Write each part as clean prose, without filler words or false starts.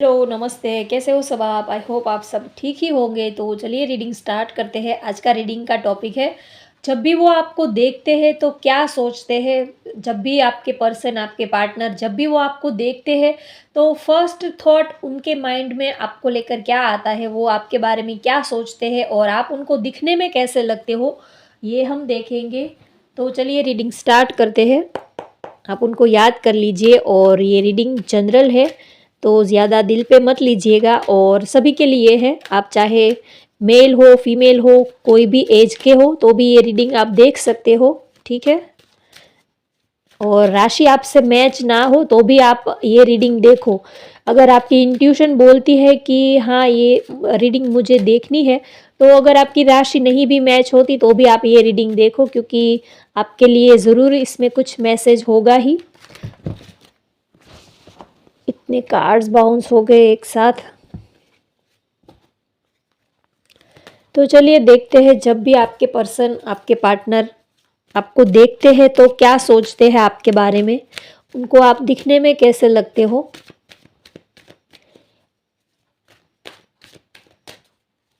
Hello, नमस्ते। कैसे हो सब आप? आई होप आप सब ठीक ही होंगे। तो चलिए रीडिंग स्टार्ट करते हैं। आज का रीडिंग का टॉपिक है, जब भी वो आपको देखते हैं तो क्या सोचते हैं? जब भी आपके पर्सन, आपके पार्टनर जब भी वो आपको देखते हैं तो फर्स्ट थॉट उनके माइंड में आपको लेकर क्या आता है? वो आपके बारे में क्या सोचते हैं और आप उनको दिखने में कैसे लगते हो? ये हम देखेंगे। तो चलिए रीडिंग स्टार्ट करते हैं। आप उनको याद कर लीजिए और ये रीडिंग जनरल है तो ज़्यादा दिल पे मत लीजिएगा और सभी के लिए है। आप चाहे मेल हो, फीमेल हो, कोई भी एज के हो तो भी ये रीडिंग आप देख सकते हो, ठीक है? और राशि आपसे मैच ना हो तो भी आप ये रीडिंग देखो। अगर आपकी इंट्यूशन बोलती है कि हाँ, ये रीडिंग मुझे देखनी है, तो अगर आपकी राशि नहीं भी मैच होती तो भी आप ये रीडिंग देखो, क्योंकि आपके लिए ज़रूर इसमें कुछ मैसेज होगा ही। इतने कार्ड्स बाउंस हो गए एक साथ। तो चलिए देखते हैं, जब भी आपके पर्सन, आपके पार्टनर आपको देखते हैं तो क्या सोचते हैं आपके बारे में, उनको आप दिखने में कैसे लगते हो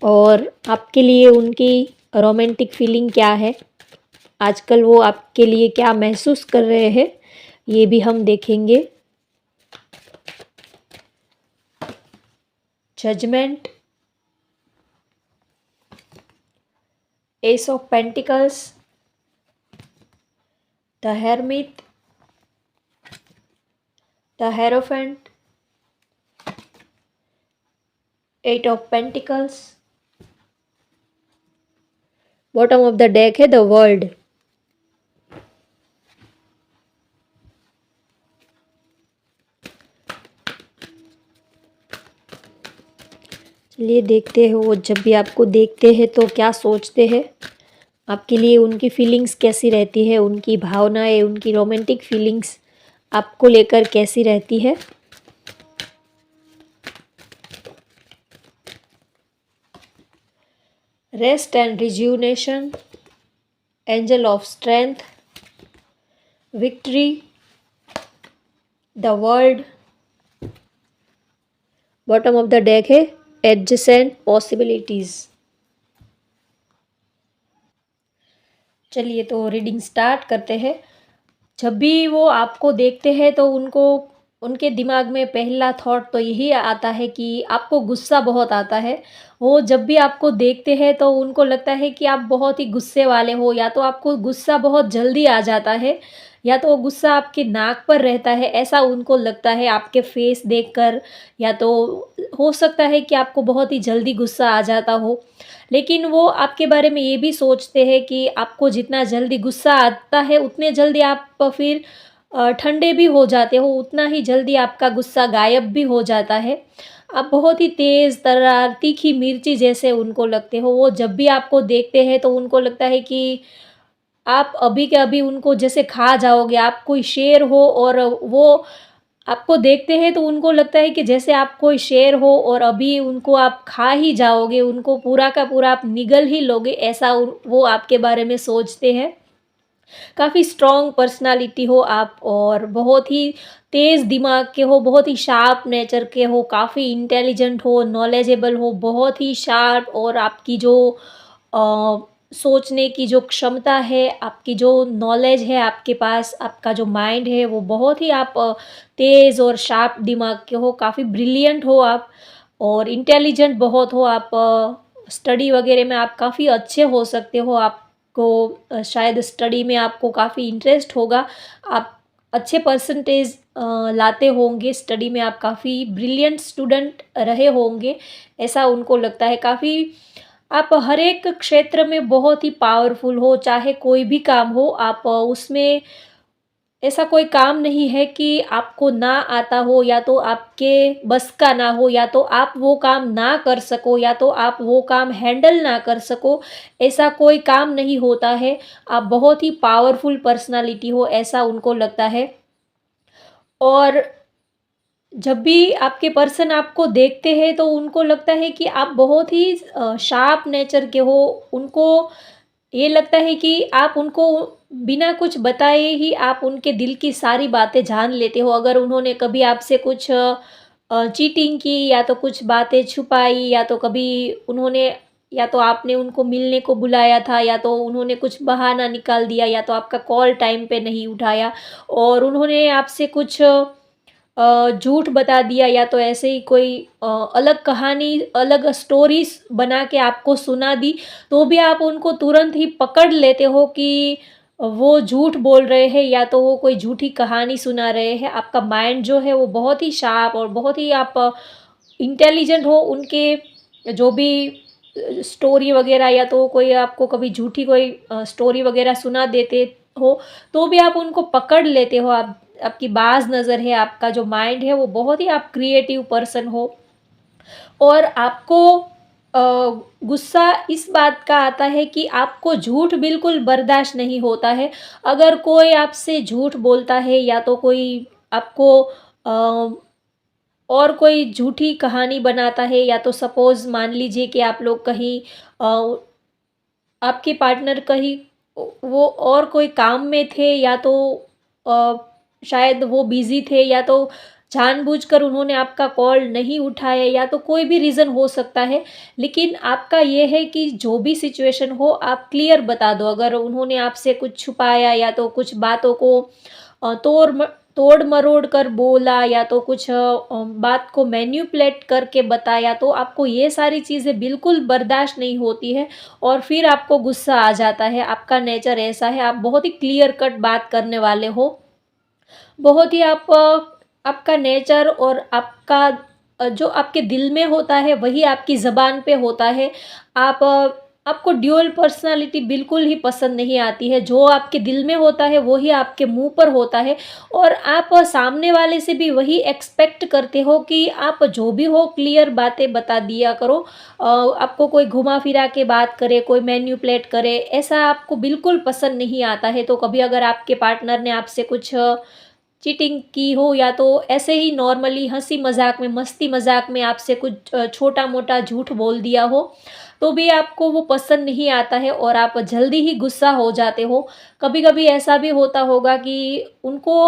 और आपके लिए उनकी रोमांटिक फीलिंग क्या है। आजकल वो आपके लिए क्या महसूस कर रहे हैं, ये भी हम देखेंगे। Judgement, ace of pentacles, the hermit, the hierophant, eight of pentacles, bottom of the deck है द वर्ल्ड। चलिए देखते हैं, वो जब भी आपको देखते हैं तो क्या सोचते हैं, आपके लिए उनकी फीलिंग्स कैसी रहती है, उनकी भावनाएं, उनकी रोमांटिक फीलिंग्स आपको लेकर कैसी रहती है। Rest and rejuvenation, angel of strength, victory, the world, bottom of the deck है एडजेसेंट पॉसिबिलिटीज। चलिए तो रीडिंग स्टार्ट करते हैं। जब भी वो आपको देखते हैं तो उनको, उनके दिमाग में पहला थॉट तो यही आता है कि आपको गुस्सा बहुत आता है। वो जब भी आपको देखते हैं तो उनको लगता है कि आप बहुत ही गुस्से वाले हो, या तो आपको गुस्सा बहुत जल्दी आ जाता है, या तो वो गुस्सा आपके नाक पर रहता है, ऐसा उनको लगता है आपके फेस देखकर। या तो हो सकता है कि आपको बहुत ही जल्दी गुस्सा आ जाता हो, लेकिन वो आपके बारे में ये भी सोचते हैं कि आपको जितना जल्दी गुस्सा आता है उतने जल्दी आप फिर ठंडे भी हो जाते हो, उतना ही जल्दी आपका गुस्सा गायब भी हो जाता है। आप बहुत ही तेज़ तर्रार, तीखी मिर्ची जैसे उनको लगते हो। वो जब भी आपको देखते हैं तो उनको लगता है कि आप अभी के अभी उनको जैसे खा जाओगे, आप कोई शेर हो और वो आपको देखते हैं तो उनको लगता है कि जैसे आप कोई शेर हो और अभी उनको आप खा ही जाओगे, उनको पूरा का पूरा आप निगल ही लोगे, ऐसा वो आपके बारे में सोचते हैं। काफ़ी स्ट्रॉन्ग पर्सनालिटी हो आप और बहुत ही तेज़ दिमाग के हो, बहुत ही शार्प नेचर के हो, काफ़ी इंटेलिजेंट हो, नॉलेजेबल हो, बहुत ही शार्प, और आपकी जो अ, सोचने की जो क्षमता है, आपकी जो नॉलेज है आपके पास, आपका जो माइंड है वो बहुत ही आप तेज़ और शार्प दिमाग के हो, काफ़ी ब्रिलियंट हो आप और इंटेलिजेंट बहुत हो आप। स्टडी वगैरह में आप काफ़ी अच्छे हो सकते हो। आपको शायद स्टडी में आपको काफ़ी इंटरेस्ट होगा। आप अच्छे परसेंटेज लाते होंगे, स्टडी में आप काफ़ी ब्रिलियंट स्टूडेंट रहे होंगे, ऐसा उनको लगता है। काफ़ी आप हर एक क्षेत्र में बहुत ही पावरफुल हो, चाहे कोई भी काम हो, आप उसमें ऐसा कोई काम नहीं है कि आपको ना आता हो, या तो आपके बस का ना हो, या तो आप वो काम ना कर सको, या तो आप वो काम हैंडल ना कर सको। ऐसा कोई काम नहीं होता है। आप बहुत ही पावरफुल पर्सनालिटी हो, ऐसा उनको लगता है। और जब भी आपके पर्सन आपको देखते हैं तो उनको लगता है कि आप बहुत ही शार्प नेचर के हो। उनको ये लगता है कि आप उनको बिना कुछ बताए ही आप उनके दिल की सारी बातें जान लेते हो। अगर उन्होंने कभी आपसे कुछ चीटिंग की या तो कुछ बातें छुपाई या तो कभी उन्होंने या तो आपने उनको मिलने को बुलाया था या तो उन्होंने कुछ बहाना निकाल दिया या तो आपका कॉल टाइम पे नहीं उठाया और उन्होंने आपसे कुछ झूठ बता दिया या तो ऐसे ही कोई अलग कहानी, अलग स्टोरीज़ बना के आपको सुना दी, तो भी आप उनको तुरंत ही पकड़ लेते हो कि वो झूठ बोल रहे हैं या तो वो कोई झूठी कहानी सुना रहे हैं। आपका माइंड जो है वो बहुत ही शार्प और बहुत ही आप इंटेलिजेंट हो उनके जो भी स्टोरी वगैरह या तो कोई आपको कभी झूठी कोई स्टोरी वगैरह सुना देते हो, तो भी आप उनको पकड़ लेते हो। आप आपकी बाज़ नज़र है, आपका जो माइंड है वो बहुत ही आप क्रिएटिव पर्सन हो और आपको गुस्सा इस बात का आता है कि आपको झूठ बिल्कुल बर्दाश्त नहीं होता है। अगर कोई आपसे झूठ बोलता है या तो कोई आपको अ, और कोई झूठी कहानी बनाता है या तो सपोज़ मान लीजिए कि आप लोग कहीं अ, आपके पार्टनर कहीं वो और कोई काम में थे या तो अ, शायद वो बिज़ी थे या तो जानबूझकर उन्होंने आपका कॉल नहीं उठाया या तो कोई भी रीज़न हो सकता है। लेकिन आपका ये है कि जो भी सिचुएशन हो आप क्लियर बता दो। अगर उन्होंने आपसे कुछ छुपाया या तो कुछ बातों को तोड़-मरोड़ कर बोला या तो कुछ बात को मैनिपुलेट करके बताया तो आपको ये सारी चीज़ें बिल्कुल बर्दाश्त नहीं होती है और फिर आपको गुस्सा आ जाता है। आपका नेचर ऐसा है, आप बहुत ही क्लियर कट बात करने वाले हो। बहुत ही आप आपका नेचर और आपका जो आपके दिल में होता है वही आपकी ज़बान पे होता है। आप आपको ड्यूअल पर्सनैलिटी बिल्कुल ही पसंद नहीं आती है। जो आपके दिल में होता है वो ही आपके मुँह पर होता है और आप सामने वाले से भी वही एक्सपेक्ट करते हो कि आप जो भी हो क्लियर बातें बता दिया करो। आपको कोई घुमा-फिरा के बात करे, कोई मैनिपुलेट करे, ऐसा आपको बिल्कुल पसंद नहीं आता है। तो कभी अगर आपके पार्टनर ने आपसे कुछ चीटिंग की हो या तो ऐसे ही नॉर्मली हँसी मज़ाक में, मस्ती मज़ाक में आपसे कुछ छोटा-मोटा झूठ बोल दिया हो, तो भी आपको वो पसंद नहीं आता है और आप जल्दी ही गुस्सा हो जाते हो। कभी-कभी ऐसा भी होता होगा कि उनको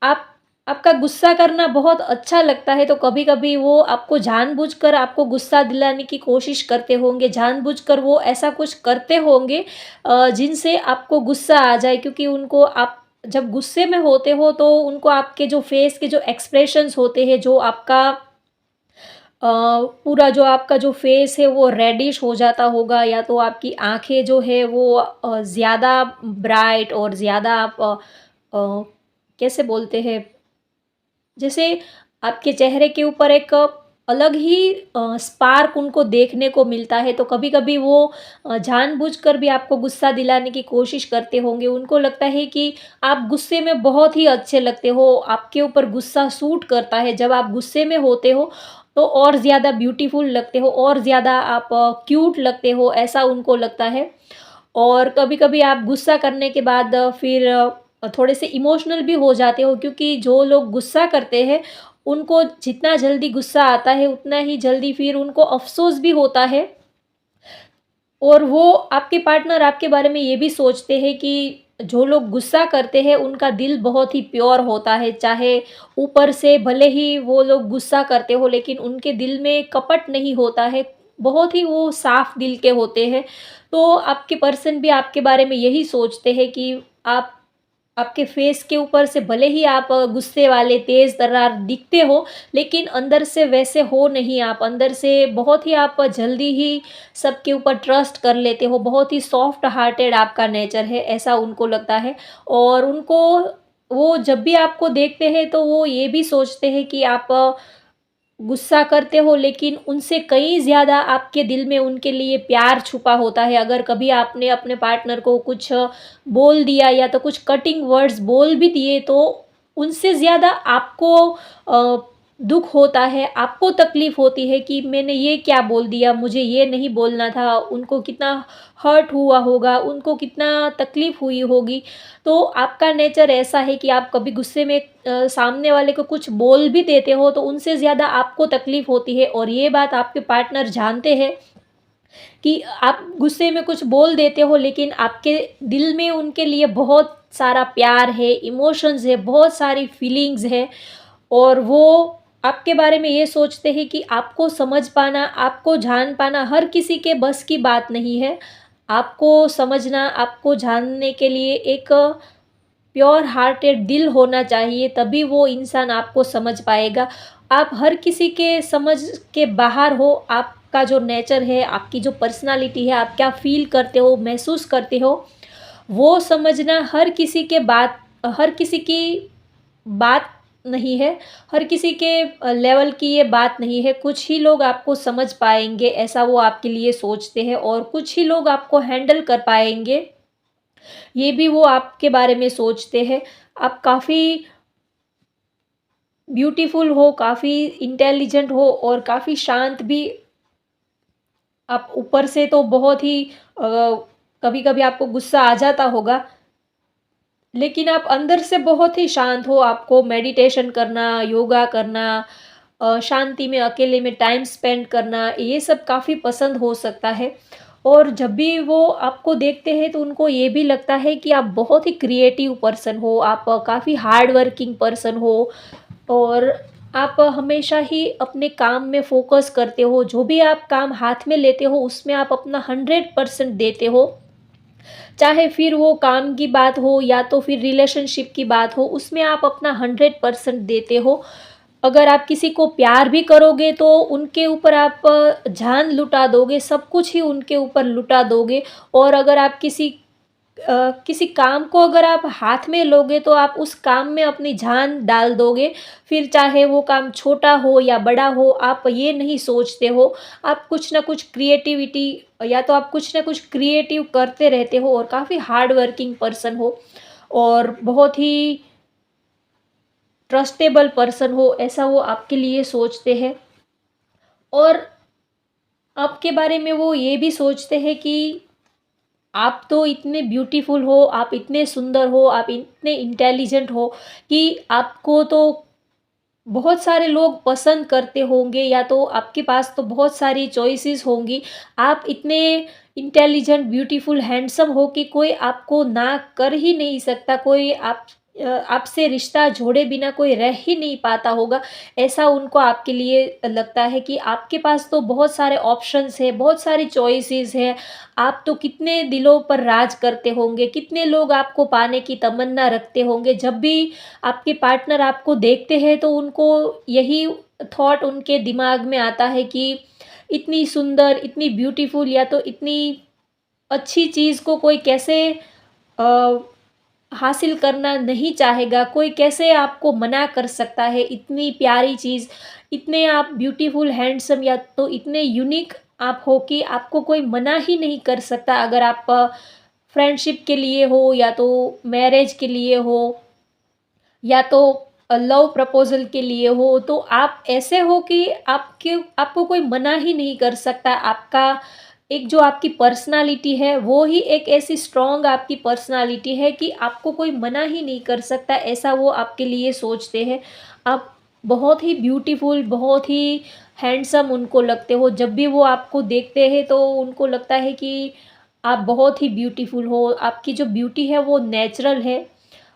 आप आपका गुस्सा करना बहुत अच्छा लगता है, तो कभी-कभी वो आपको जानबूझकर आपको गुस्सा दिलाने की कोशिश करते होंगे, जानबूझकर वो ऐसा कुछ करते होंगे जिनसे आपको गुस्सा आ जाए क्योंकि उनको आप जब गुस्से में होते हो तो उनको आपके जो फेस के जो एक्सप्रेशंस होते हैं, जो आपका पूरा जो आपका जो फेस है वो रेडिश हो जाता होगा या तो आपकी आँखें जो है वो ज़्यादा ब्राइट और ज़्यादा आप अ, कैसे बोलते हैं जैसे आपके चेहरे के ऊपर एक अलग ही स्पार्क उनको देखने को मिलता है, तो कभी-कभी वो जानबूझकर भी आपको गुस्सा दिलाने की कोशिश करते होंगे। उनको लगता है कि आप गुस्से में बहुत ही अच्छे लगते हो, आपके ऊपर गुस्सा सूट करता है। जब आप गुस्से में होते हो, तो और ज़्यादा ब्यूटीफुल लगते हो और ज़्यादा आप क्यूट लगते हो, ऐसा उनको लगता है। और कभी-कभी आप गुस्सा करने के बाद फिर थोड़े से इमोशनल भी हो जाते हो क्योंकि जो लोग गुस्सा करते हैं, उनको जितना जल्दी गुस्सा आता है, उतना ही जल्दी फिर उनको अफ़सोस भी होता है और वो आपके पार्टनर आपके बारे में ये भी सोचते हैं कि जो लोग गुस्सा करते हैं, उनका दिल बहुत ही प्योर होता है। चाहे ऊपर से भले ही वो लोग गुस्सा करते हो, लेकिन उनके दिल में कपट नहीं होता है, बहुत ही वो साफ़ दिल के होते हैं। तो आपके पर्सन भी आपके बारे में यही सोचते हैं कि आप आपके फेस के ऊपर से भले ही आप गुस्से वाले, तेज़-तर्रार दिखते हो, लेकिन अंदर से वैसे हो नहीं आप। अंदर से बहुत ही आप जल्दी ही सबके ऊपर ट्रस्ट कर लेते हो, बहुत ही सॉफ्ट हार्टेड आपका नेचर है, ऐसा उनको लगता है। और उनको वो जब भी आपको देखते हैं, तो वो ये भी सोचते हैं कि आप गुस्सा करते हो लेकिन उनसे कहीं ज़्यादा आपके दिल में उनके लिए प्यार छुपा होता है। अगर कभी आपने अपने पार्टनर को कुछ बोल दिया या तो कुछ कटिंग वर्ड्स बोल भी दिए तो उनसे ज़्यादा आपको दुःख होता है, आपको तकलीफ़ होती है कि मैंने ये क्या बोल दिया, मुझे ये नहीं बोलना था। उनको कितना हर्ट हुआ होगा, उनको कितना तकलीफ़ हुई होगी। तो आपका नेचर ऐसा है कि आप कभी गुस्से में सामने वाले को कुछ बोल भी देते हो तो उनसे ज़्यादा आपको तकलीफ़ होती है और ये बात आपके पार्टनर जानते हैं कि आप गुस्से में कुछ बोल देते हो लेकिन आपके दिल में उनके लिए बहुत सारा प्यार है, इमोशंस है, बहुत सारी फीलिंग्स है और वो आपके बारे में ये सोचते हैं कि आपको समझ पाना, आपको जान पाना हर किसी के बस की बात नहीं है। आपको समझना, आपको जानने के लिए एक प्योर हार्टेड दिल होना चाहिए, तभी वो इंसान आपको समझ पाएगा। आप हर किसी के समझ के बाहर हो, आपका जो नेचर है, आपकी जो पर्सनैलिटी है, आप क्या फ़ील करते हो, महसूस करते हो, वो समझना हर किसी की बात नहीं है, हर किसी के लेवल की ये बात नहीं है। कुछ ही लोग आपको समझ पाएँगे, ऐसा वो आपके लिए सोचते हैं, और कुछ ही लोग आपको हैंडल कर पाएँगे, ये भी वो आपके बारे में सोचते हैं। आप काफ़ी ब्यूटीफुल हो, काफ़ी इंटेलिजेंट हो और काफ़ी शांत भी। आप ऊपर से तो बहुत ही कभी-कभी आपको गुस्सा आ जाता होगा, लेकिन आप अंदर से बहुत ही शांत हो। आपको मेडिटेशन करना, योगा करना, शांति में अकेले में टाइम स्पेंड करना, ये सब काफ़ी पसंद हो सकता है। और जब भी वो आपको देखते हैं तो उनको ये भी लगता है कि आप बहुत ही क्रिएटिव पर्सन हो, आप काफ़ी हार्ड वर्किंग पर्सन हो, और आप हमेशा ही अपने काम में फ़ोकस करते हो। जो भी आप काम हाथ में लेते हो उसमें आप अपना 100% देते हो। चाहे फिर वो काम की बात हो या तो फिर रिलेशनशिप की बात हो, उसमें आप अपना 100% देते हो। अगर आप किसी को प्यार भी करोगे तो उनके ऊपर आप जान लुटा दोगे, सब कुछ ही उनके ऊपर लुटा दोगे। और अगर आप किसी काम को अगर आप हाथ में लोगे तो आप उस काम में अपनी जान डाल दोगे। फिर चाहे वो काम छोटा हो या बड़ा हो, आप ये नहीं सोचते हो। आप कुछ ना कुछ क्रिएटिविटी या तो आप कुछ ना कुछ क्रिएटिव करते रहते हो, और काफ़ी हार्ड वर्किंग पर्सन हो, और बहुत ही ट्रस्टेबल पर्सन हो, ऐसा वो आपके लिए सोचते हैं। और आपके बारे में वो ये भी सोचते हैं कि आप तो इतने ब्यूटीफुल हो, आप इतने सुंदर हो, आप इतने इंटेलिजेंट हो कि आपको तो बहुत सारे लोग पसंद करते होंगे, या तो आपके पास तो बहुत सारी चॉइसेस होंगी। आप इतने इंटेलिजेंट, ब्यूटीफुल, हैंडसम हो कि कोई आपको ना कर ही नहीं सकता, कोई आपसे रिश्ता जोड़े बिना कोई रह ही नहीं पाता होगा। ऐसा उनको आपके लिए लगता है कि आपके पास तो बहुत सारे ऑप्शंस हैं, बहुत सारी चॉइसेस हैं। आप तो कितने दिलों पर राज करते होंगे, कितने लोग आपको पाने की तमन्ना रखते होंगे। जब भी आपके पार्टनर आपको देखते हैं तो उनको यही थॉट उनके दिमाग में आता है कि इतनी सुंदर, इतनी ब्यूटीफुल, या तो इतनी अच्छी चीज़ को कोई कैसे अ, हासिल करना नहीं चाहेगा, कोई कैसे आपको मना कर सकता है। इतनी प्यारी चीज़, इतने आप ब्यूटीफुल, हैंडसम, या तो इतने यूनिक आप हो कि आपको कोई मना ही नहीं कर सकता। अगर आप फ्रेंडशिप के लिए हो, या तो मैरिज के लिए हो, या तो लव प्रपोज़ल के लिए हो, तो आप ऐसे हो कि आपको कोई मना ही नहीं कर सकता। आपका एक जो आपकी पर्सनैलिटी है, वो ही एक ऐसी स्ट्रॉन्ग आपकी पर्सनैलिटी है कि आपको कोई मना ही नहीं कर सकता, ऐसा वो आपके लिए सोचते हैं। आप बहुत ही ब्यूटीफुल, बहुत ही हैंडसम उनको लगते हो। जब भी वो आपको देखते हैं तो उनको लगता है कि आप बहुत ही ब्यूटीफुल हो, आपकी जो ब्यूटी है वो नेचुरल है।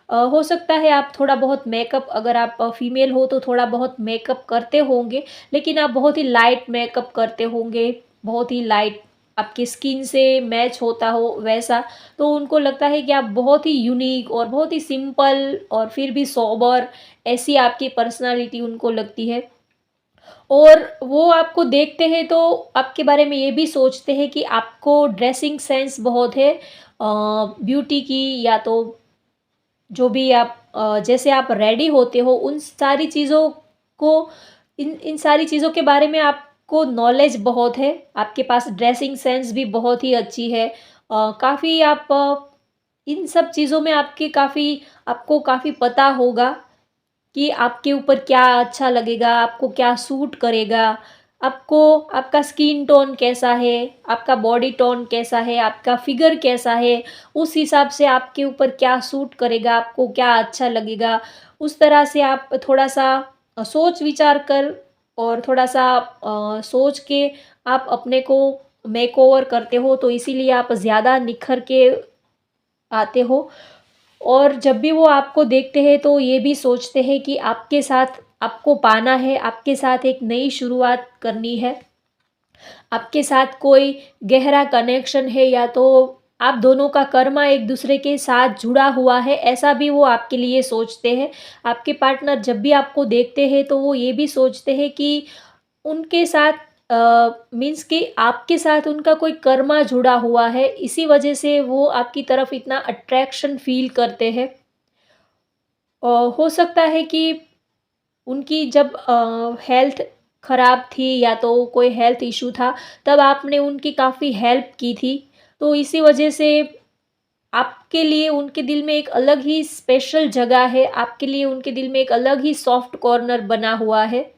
हो सकता है आप थोड़ा बहुत मेकअप, अगर आप फीमेल हो तो थोड़ा बहुत मेकअप करते होंगे, लेकिन आप बहुत ही लाइट मेकअप करते होंगे, बहुत ही लाइट, आपकी स्किन से मैच होता हो वैसा। तो उनको लगता है कि आप बहुत ही यूनिक और बहुत ही सिंपल और फिर भी सोबर, ऐसी आपकी पर्सनालिटी उनको लगती है। और वो आपको देखते हैं तो आपके बारे में ये भी सोचते हैं कि आपको ड्रेसिंग सेंस बहुत है, ब्यूटी की, या तो जो भी आप जैसे आप रेडी होते हो, उन सारी चीज़ों को, इन इन सारी चीज़ों के बारे में आपको नॉलेज बहुत है। आपके पास ड्रेसिंग सेंस भी बहुत ही अच्छी है। काफ़ी आप इन सब चीज़ों में आपको काफ़ी पता होगा कि आपके ऊपर क्या अच्छा लगेगा, आपको क्या सूट करेगा, आपको आपका स्किन टोन कैसा है, आपका बॉडी टोन कैसा है, आपका फिगर कैसा है, उस हिसाब से आपके ऊपर क्या सूट करेगा, आपको क्या अच्छा लगेगा। उस तरह से आप थोड़ा-सा सोच विचार कर, और थोड़ा-सा सोच के आप अपने को मेकओवर करते हो, तो इसीलिए आप ज़्यादा निखर के आते हो। और जब भी वो आपको देखते हैं तो ये भी सोचते हैं कि आपके साथ आपको पाना है, आपके साथ एक नई शुरुआत करनी है, आपके साथ कोई गहरा कनेक्शन है, या तो आप दोनों का कर्मा एक दूसरे के साथ जुड़ा हुआ है, ऐसा भी वो आपके लिए सोचते हैं। आपके पार्टनर जब भी आपको देखते हैं तो वो ये भी सोचते हैं कि उनके साथ मीन्स कि आपके साथ उनका कोई कर्मा जुड़ा हुआ है, इसी वजह से वो आपकी तरफ इतना अट्रैक्शन फ़ील करते हैं। हो सकता है कि उनकी जब हेल्थ ख़राब थी या तो कोई हेल्थ इश्यू था, तब आपने उनकी काफ़ी हेल्प की थी। तो इसी वजह से आपके लिए उनके दिल में एक अलग ही स्पेशल जगह है, आपके लिए उनके दिल में एक अलग ही सॉफ्ट कॉर्नर बना हुआ है।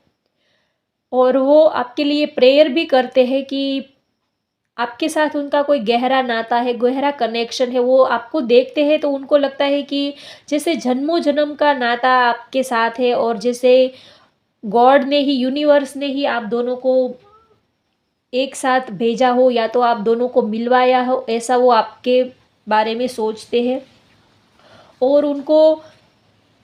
और वो आपके लिए प्रेयर भी करते हैं कि आपके साथ उनका कोई गहरा नाता है, गहरा कनेक्शन है। वो आपको देखते हैं तो उनको लगता है कि जैसे जन्मों-जन्म का नाता आपके साथ है, और जैसे गॉड ने ही, यूनिवर्स ने ही आप दोनों को एक साथ भेजा हो, या तो आप दोनों को मिलवाया हो, ऐसा वो आपके बारे में सोचते हैं। और उनको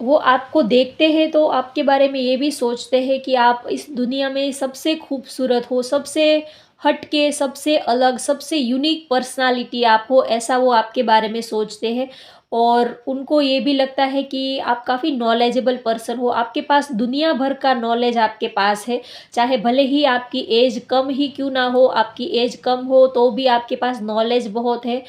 वो आपको देखते हैं तो आपके बारे में ये भी सोचते हैं कि आप इस दुनिया में सबसे खूबसूरत हो, सबसे हटके, सबसे अलग, सबसे यूनिक पर्सनालिटी आप हो, ऐसा वो आपके बारे में सोचते हैं। और उनको ये भी लगता है कि आप काफ़ी नॉलेजेबल पर्सन हो, आपके पास दुनिया भर का नॉलेज आपके पास है। चाहे भले ही आपकी एज कम ही क्यों ना हो, आपकी एज कम हो तो भी आपके पास नॉलेज बहुत है।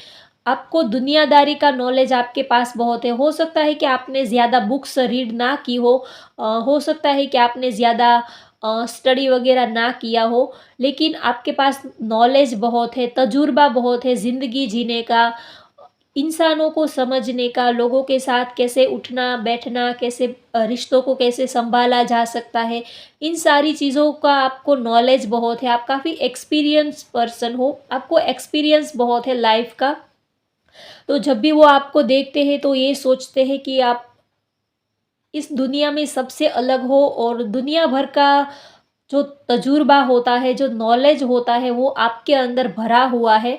आपको दुनियादारी का नॉलेज आपके पास बहुत है। हो सकता है कि आपने ज़्यादा बुक्स रीड ना की हो सकता है कि आपने ज़्यादा स्टडी वग़ैरह ना किया हो, लेकिन आपके पास नॉलेज बहुत है, तजुर्बा बहुत है ज़िंदगी जीने का, इंसानों को समझने का, लोगों के साथ कैसे उठना-बैठना, कैसे रिश्तों को कैसे सँभाला जा सकता है, इन सारी चीज़ों का आपको नॉलेज बहुत है। आप काफ़ी एक्सपीरियंस पर्सन हो, आपको एक्सपीरियंस बहुत है लाइफ़ का। तो जब भी वो आपको देखते हैं तो ये सोचते हैं कि आप इस दुनिया में सबसे अलग हो, और दुनिया भर का जो तजुर्बा होता है, जो नॉलेज होता है, वो आपके अंदर भरा हुआ है।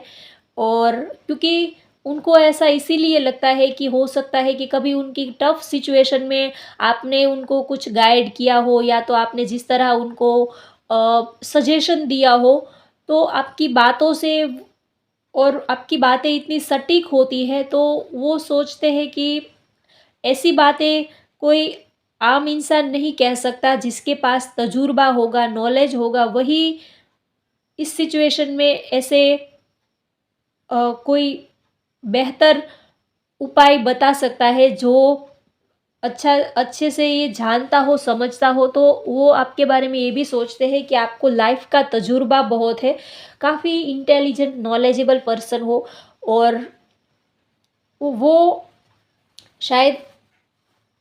और क्योंकि उनको ऐसा इसीलिए लगता है कि हो सकता है कि कभी उनकी टफ सिचुएशन में आपने उनको कुछ गाइड किया हो, या तो आपने जिस तरह उनको सजेशन दिया हो, तो आपकी बातों से, और आपकी बातें इतनी सटीक होती हैं, तो वो सोचते हैं कि ऐसी बातें कोई आम इंसान नहीं कह सकता, जिसके पास तजुर्बा होगा, नॉलेज होगा, वही इस सिचुएशन में ऐसे कोई बेहतर उपाय बता सकता है, जो अच्छे से ये जानता हो, समझता हो। तो वो आपके बारे में ये भी सोचते हैं कि आपको लाइफ़ का तजुर्बा बहुत है, काफ़ी इंटेलिजेंट, नॉलेजेबल पर्सन हो। और वो शायद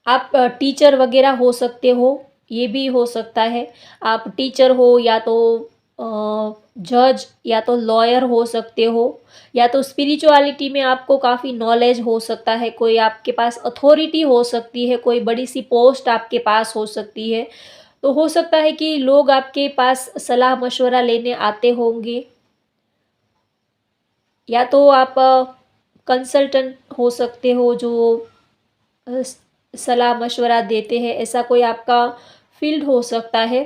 आप टीचर वगैरह हो सकते हो, ये भी हो सकता है। आप टीचर हो, या तो जज, या तो लॉयर हो सकते हो, या तो स्पिरिचुअलिटी में आपको काफ़ी नॉलेज हो सकता है, कोई आपके पास अथॉरिटी हो सकती है, कोई बड़ी-सी पोस्ट आपके पास हो सकती है। तो हो सकता है कि लोग आपके पास सलाह-मशवरा लेने आते होंगे, या तो आप कंसल्टेंट हो सकते हो जो अ, स सलाह-मशवरा देते हैं, ऐसा कोई आपका फ़ील्ड हो सकता है।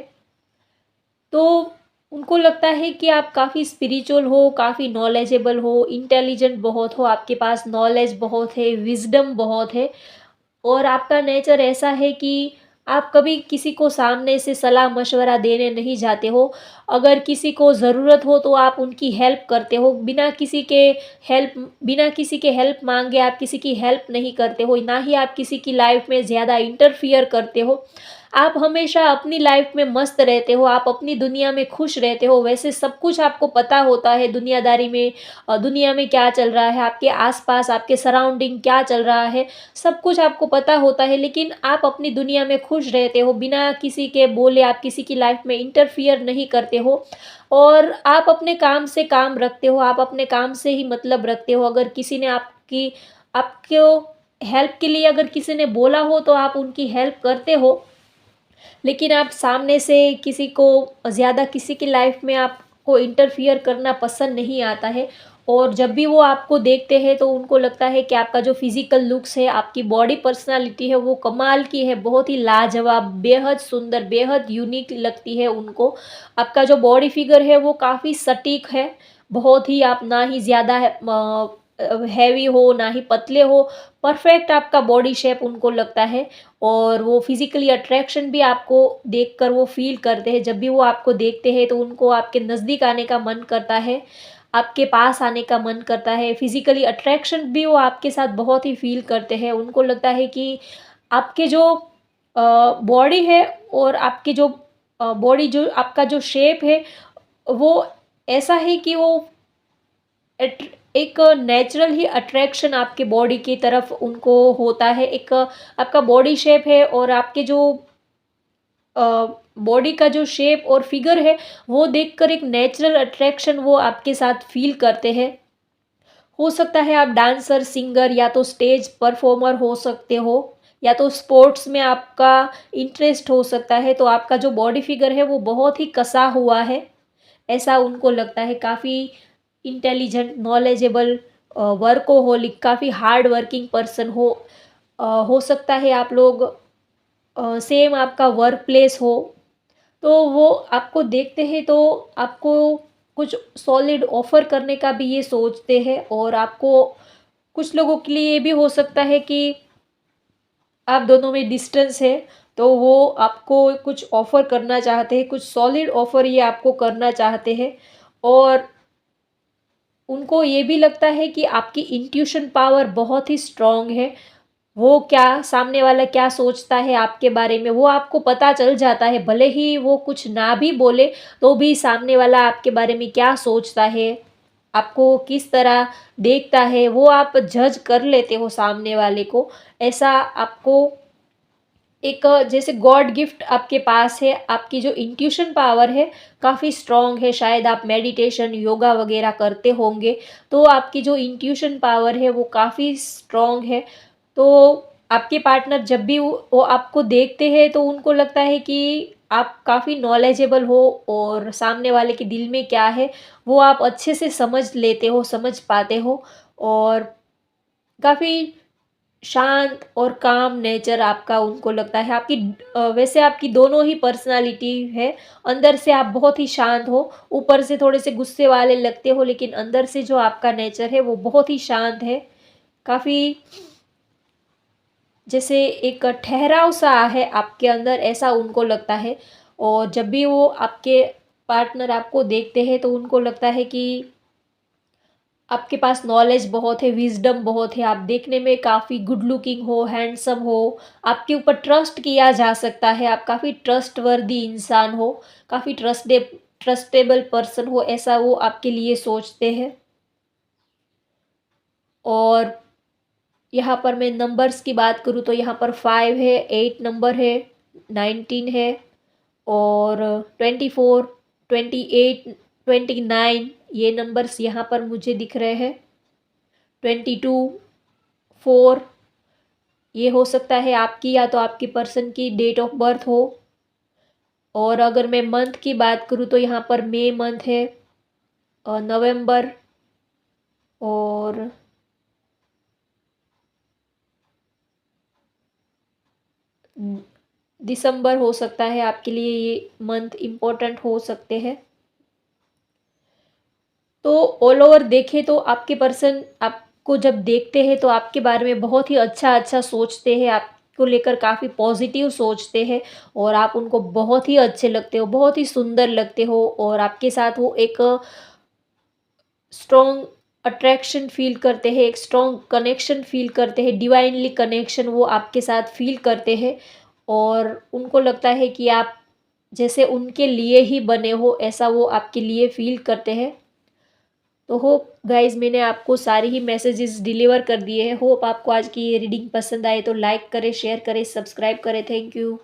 तो उनको लगता है कि आप काफ़ी स्पिरिचुअल हो, काफ़ी नॉलेजेबल हो, इंटेलिजेंट बहुत हो, आपके पास नॉलेज बहुत है, विज़डम बहुत है। और आपका नेचर ऐसा है कि आप कभी किसी को सामने से सलाह-मशवरा देने नहीं जाते हो। अगर किसी को ज़रूरत हो तो आप उनकी हेल्प करते हो, बिना किसी के हेल्प माँगे आप किसी की हेल्प नहीं करते हो, ना ही आप किसी की लाइफ़ में ज़्यादा इंटरफियर करते हो। आप हमेशा अपनी लाइफ़ में मस्त रहते हो, आप अपनी दुनिया में खुश रहते हो। वैसे सब कुछ आपको पता होता है दुनियादारी में, दुनिया में क्या चल रहा है, आपके आस-पास, आपके सराउंडिंग क्या चल रहा है, सब कुछ आपको पता होता है, लेकिन आप अपनी दुनिया में खुश रहते हो, बिना किसी के बोले आप किसी की लाइफ़ में इंटरफियर नहीं करते हो, और आप अपने काम से काम रखते हो, आप अपने काम से ही मतलब रखते हो। अगर किसी ने आपको हेल्प के लिए अगर किसी ने बोला हो तो आप उनकी हेल्प करते हो, लेकिन आप सामने से किसी को ज़्यादा किसी की लाइफ़ में आपको इंटरफियर करना पसंद नहीं आता है। और जब भी वो आपको देखते हैं तो उनको लगता है कि आपका जो फिज़िकल लुक्स है, आपकी बॉडी पर्सनैलिटी है वो कमाल की है, बहुत ही लाजवाब, बेहद सुंदर, बेहद यूनिक लगती है उनको। आपका जो बॉडी फिगर है वो काफ़ी सटीक है, बहुत ही आप ना ही ज़्यादा हैवी हो, ना ही पतले हो, परफेक्ट आपका बॉडी शेप उनको लगता है। और वो फिज़िकली अट्रैक्शन भी आपको देखकर वो फ़ील करते हैं। जब भी वो आपको देखते हैं तो उनको आपके नज़दीक आने का मन करता है, आपके पास आने का मन करता है। फिज़िकली अट्रैक्शन भी वो आपके साथ बहुत ही फ़ील करते हैं। उनको लगता है कि आपके जो बॉडी है और आपकी जो बॉडी जो आपका जो शेप है, वो ऐसा है कि वो एट एक नेचुरल ही अट्रैक्शन आपके बॉडी की तरफ उनको होता है। एक आपका बॉडी शेप है और आपके जो बॉडी का जो शेप और फिगर है, वो देखकर एक नेचुरल अट्रैक्शन वो आपके साथ फ़ील करते हैं। हो सकता है आप डांसर, सिंगर या तो स्टेज परफॉर्मर हो सकते हो, या तो स्पोर्ट्स में आपका इंटरेस्ट हो सकता है, तो आपका जो बॉडी फिगर है वो बहुत ही कसा हुआ है, ऐसा उनको लगता है। काफ़ी इंटेलिजेंट, नॉलेजेबल, वर्कोहॉलिक, काफ़ी हार्ड वर्किंग पर्सन हो सकता है आप लोग सेम आपका वर्क प्लेस हो, तो वो आपको देखते हैं तो आपको कुछ सॉलिड ऑफ़र करने का भी ये सोचते हैं। और आपको कुछ लोगों के लिए ये भी हो सकता है कि आप दोनों में डिस्टेंस है, तो वो आपको कुछ ऑफ़र करना चाहते हैं, कुछ सॉलिड ऑफ़र ये आपको करना चाहते हैं। और उनको ये भी लगता है कि आपकी इंट्यूशन पावर बहुत ही स्ट्रॉन्ग है। वो क्या सामने वाला क्या सोचता है आपके बारे में, वो आपको पता चल जाता है। भले ही वो कुछ ना भी बोले, तो भी सामने वाला आपके बारे में क्या सोचता है, आपको किस तरह देखता है, वो आप जज कर लेते हो सामने वाले को। ऐसा आपको एक जैसे गॉड गिफ्ट आपके पास है, आपकी जो इंट्यूशन पावर है काफ़ी स्ट्रॉन्ग है। शायद आप मेडिटेशन, योगा वगैरह करते होंगे, तो आपकी जो इंट्यूशन पावर है वो काफ़ी स्ट्रॉन्ग है। तो आपके पार्टनर जब भी वो आपको देखते हैं तो उनको लगता है कि आप काफ़ी नॉलेजेबल हो, और सामने वाले के दिल में क्या है वो आप अच्छे से समझ लेते हो, समझ पाते हो। और काफ़ी शांत और काम नेचर आपका उनको लगता है। आपकी वैसे आपकी दोनों ही पर्सनालिटी है। अंदर से आप बहुत ही शांत हो, ऊपर से थोड़े से गुस्से वाले लगते हो, लेकिन अंदर से जो आपका नेचर है वो बहुत ही शांत है। काफ़ी जैसे एक ठहराव सा है आपके अंदर, ऐसा उनको लगता है। और जब भी वो आपके पार्टनर आपको देखते हैं तो उनको लगता है कि आपके पास नॉलेज बहुत है, विज़डम बहुत है, आप देखने में काफ़ी गुड लुकिंग हो, हैंडसम हो, आपके ऊपर ट्रस्ट किया जा सकता है, आप काफ़ी ट्रस्टवर्दी इंसान हो, काफ़ी ट्रस्टेबल पर्सन हो, ऐसा वो आपके लिए सोचते हैं। और यहाँ पर मैं नंबर्स की बात करूँ तो यहाँ पर 5 है, 8 नंबर है, 19 है, और 24, 28, 29, ये नंबर्स यहाँ पर मुझे दिख रहे हैं। 22, 4, ये हो सकता है आपकी या तो आपकी पर्सन की डेट ऑफ बर्थ हो। और अगर मैं मंथ की बात करूँ तो यहाँ पर मई मंथ है, नवंबर और दिसंबर हो सकता है आपके लिए, ये मंथ इम्पोर्टेंट हो सकते हैं। तो ऑल ओवर देखें तो आपके पर्सन आपको जब देखते हैं तो आपके बारे में बहुत ही अच्छा सोचते हैं, आपको लेकर काफ़ी पॉजिटिव सोचते हैं, और आप उनको बहुत ही अच्छे लगते हो, बहुत ही सुंदर लगते हो, और आपके साथ वो एक स्ट्रॉन्ग अट्रैक्शन फ़ील करते हैं, एक स्ट्रॉन्ग कनेक्शन फ़ील करते हैं, डिवाइनली कनेक्शन वो आपके साथ फ़ील करते हैं। और उनको लगता है कि आप जैसे उनके लिए ही बने हो, ऐसा वो आपके लिए फ़ील करते हैं। तो होप गाइज़ मैंने आपको सारी ही मैसेजेस डिलीवर कर दिए हैं। होप आपको आज की ये रीडिंग पसंद आए तो लाइक करें, शेयर करें, सब्सक्राइब करें। Thank you.